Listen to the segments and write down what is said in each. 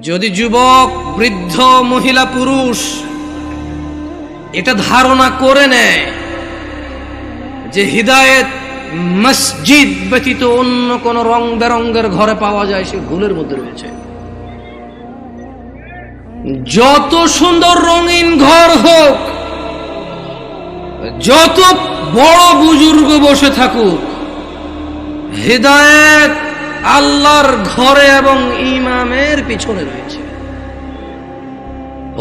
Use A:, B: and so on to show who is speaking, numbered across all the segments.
A: যদি যুবক, বৃদ্ধ, মহিলা, পুরুষ এটা ধারণা করে নেয় যে হিদায়েত মসজিদ ব্যতীত অন্য কোন রং বেরঙ্গের ঘরে পাওয়া যায়, সে ভুলের মধ্যে রয়েছে। যত সুন্দর রঙিন ঘর হোক, যত বড় বুজুর্গ বসে থাকুক, হিদায়েত আল্লাহর ঘরে এবং ইমামের পিছনে রয়েছে।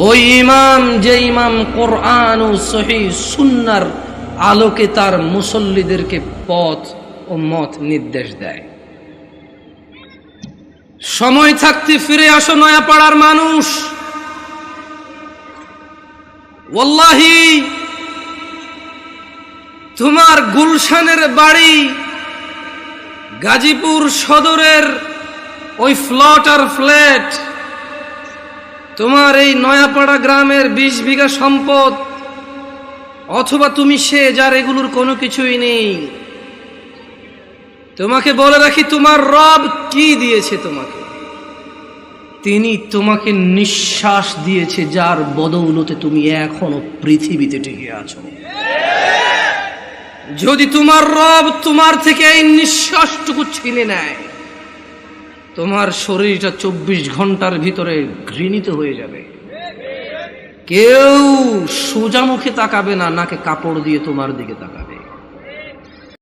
A: ওই ইমাম, যে ইমাম কোরআন ও সহিহ সুন্নাহর আলোকে তার মুসল্লিদেরকে পথ ও মত নির্দেশ দেয়। সময় থাকতে ফিরে আসো নয়াপাড়ার মানুষ। ওয়াল্লাহি তোমার গুলশানের বাড়ি গাজীপুর সদরের ওই ফ্ল্যাট আর ফ্ল্যাট, তোমার এই নয়াপাড়া গ্রামের 20 বিঘা সম্পদ, অথবা তুমি সে যার এগুলোর কোনো কিছুই নেই। তোমাকে বলে রাখি, তোমার রব কি দিয়েছে তোমাকে? তিনি তোমাকে নিঃশ্বাস দিয়েছে, যার বদৌলতে তুমি এখনো পৃথিবীতে টিকে আছো। যদি তোমার রব তোমার থেকে এই নিঃশ্বাসটুকু ছিনে নেয়, তোমার শরীরটা 24 ঘন্টার ভিতরে ঘৃণিত হয়ে যাবে। কেউ সোজা মুখে তাকাবে না, নাকে কাপড় দিয়ে তোমার দিকে তাকাবে।